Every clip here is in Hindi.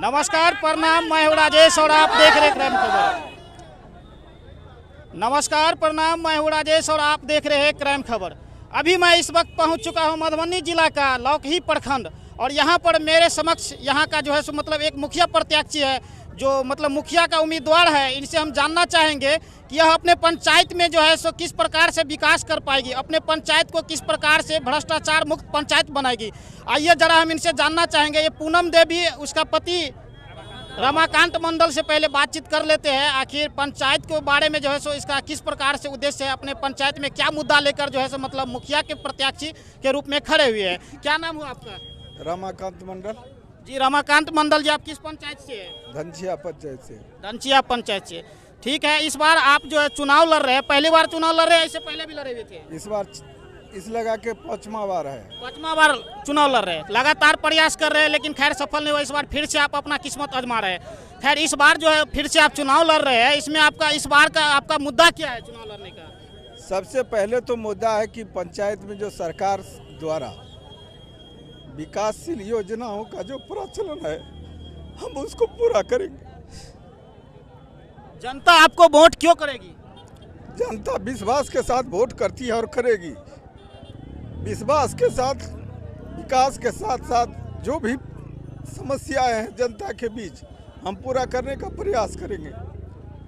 नमस्कार, प्रणाम। मैं हूं राजेश और आप देख रहे क्राइम खबर। नमस्कार, प्रणाम। मैं हूं राजेश और आप देख रहे हैं क्राइम खबर। अभी मैं इस वक्त पहुंच चुका हूं मधुबनी जिला का लौकही प्रखंड और यहां पर मेरे समक्ष यहां का जो है सो मतलब एक मुखिया प्रत्याशी है, जो मतलब मुखिया का उम्मीदवार है। इनसे हम जानना चाहेंगे कि यह अपने पंचायत में जो है सो किस प्रकार से विकास कर पाएगी, अपने पंचायत को किस प्रकार से भ्रष्टाचार मुक्त पंचायत बनाएगी। आइए जरा हम इनसे जानना चाहेंगे। ये पूनम देवी, उसका पति रमाकांत मंडल से पहले बातचीत कर लेते हैं। आखिर पंचायत के बारे में जो है सो इसका किस प्रकार से उद्देश्य है, अपने पंचायत में क्या मुद्दा लेकर जो है सो मतलब मुखिया के प्रत्याशी के रूप में खड़े हुए हैं। क्या नाम हुआ आपका? रमाकांत मंडल। जी रमाकांत मंडल जी, आप किस पंचायत से हैं? धनचिया पंचायत से। धनचिया पंचायत से। ठीक है, इस बार आप जो है चुनाव लड़ रहे हैं, पहली बार चुनाव लड़ रहे हैं, इससे पहले भी लड़े हुए थे? इस बार इस लगा के 5वां बार है। 5वां बार चुनाव लड़ रहे हैं, लगातार प्रयास कर रहे हैं लेकिन खैर सफल नहीं हुआ। इस बार फिर से आप अपना किस्मत आजमा रहे हैं। खैर इस बार जो है फिर से आप चुनाव लड़ रहे हैं, इसमें आपका इस बार का आपका मुद्दा क्या है चुनाव लड़ने का? सबसे पहले तो मुद्दा है कि पंचायत में जो सरकार द्वारा विकासशील योजनाओं का जो प्रचलन है, हम उसको पूरा करेंगे। जनता आपको वोट क्यों करेगी? जनता विश्वास के साथ वोट करती है और करेगी। विश्वास के साथ, विकास के साथ साथ जो भी समस्याएं हैं जनता के बीच, हम पूरा करने का प्रयास करेंगे।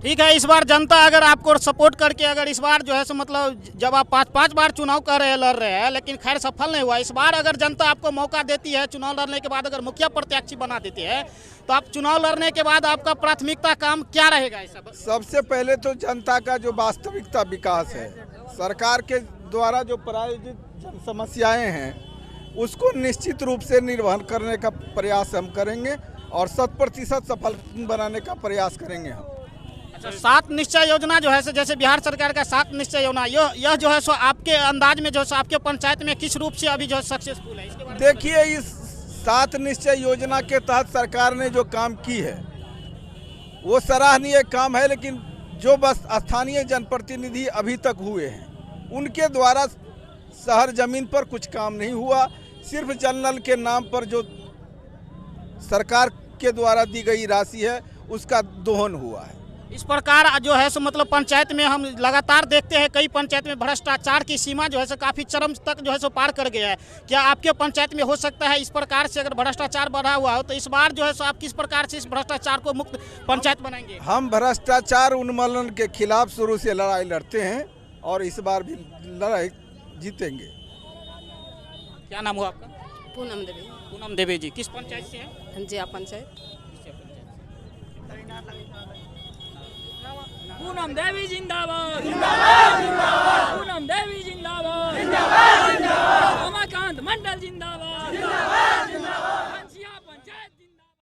ठीक है, इस बार जनता अगर आपको सपोर्ट करके अगर इस बार जो है सो मतलब जब आप 5 बार चुनाव कर रहे हैं, लड़ रहे हैं लेकिन खैर सफल नहीं हुआ, इस बार अगर जनता आपको मौका देती है चुनाव लड़ने के बाद, अगर मुखिया प्रत्याशी बना देती है, तो आप चुनाव लड़ने के बाद आपका प्राथमिकता काम क्या रहेगा? सबसे पहले तो जनता का जो वास्तविकता विकास है, सरकार के द्वारा जो प्रायोजित जन समस्याएं हैं, उसको निश्चित रूप से निर्वहन करने का प्रयास हम करेंगे और 100% सफल बनाने का प्रयास करेंगे हम। 7 निश्चय योजना जो है जैसे बिहार सरकार का 7 निश्चय योजना, यह जो है सो आपके अंदाज में जो है आपके पंचायत में किस रूप से अभी जो है सक्सेसफुल है? इसके बारे में देखिए, इस 7 निश्चय योजना के तहत सरकार ने जो काम की है वो सराहनीय काम है, लेकिन जो बस स्थानीय जनप्रतिनिधि अभी तक हुए हैं, उनके द्वारा शहर जमीन पर कुछ काम नहीं हुआ। सिर्फ जल नल के नाम पर जो सरकार के द्वारा दी गई राशि है उसका दोहन हुआ है। इस प्रकार जो है सो मतलब पंचायत में हम लगातार देखते हैं कई पंचायत में भ्रष्टाचार की सीमा जो है सो काफ़ी चरम तक जो है सो पार कर गया है। क्या आपके पंचायत में हो सकता है इस प्रकार से अगर भ्रष्टाचार बढ़ा हुआ हो तो इस बार जो है सो आप किस प्रकार से इस भ्रष्टाचार को मुक्त पंचायत बनाएंगे? हम भ्रष्टाचार उन्मूलन के खिलाफ शुरू से लड़ाई लड़ते हैं और इस बार भी लड़ाई जीतेंगे। क्या नाम हुआ आपका? पूनम देवी। पूनम देवी जी, किस पंचायत से हैं? धनचिया पंचायत। पूनम देवी जिंदाबाद। पूनम देवी जिंदाबाद। रमाकांत मंडल जिंदाबाद।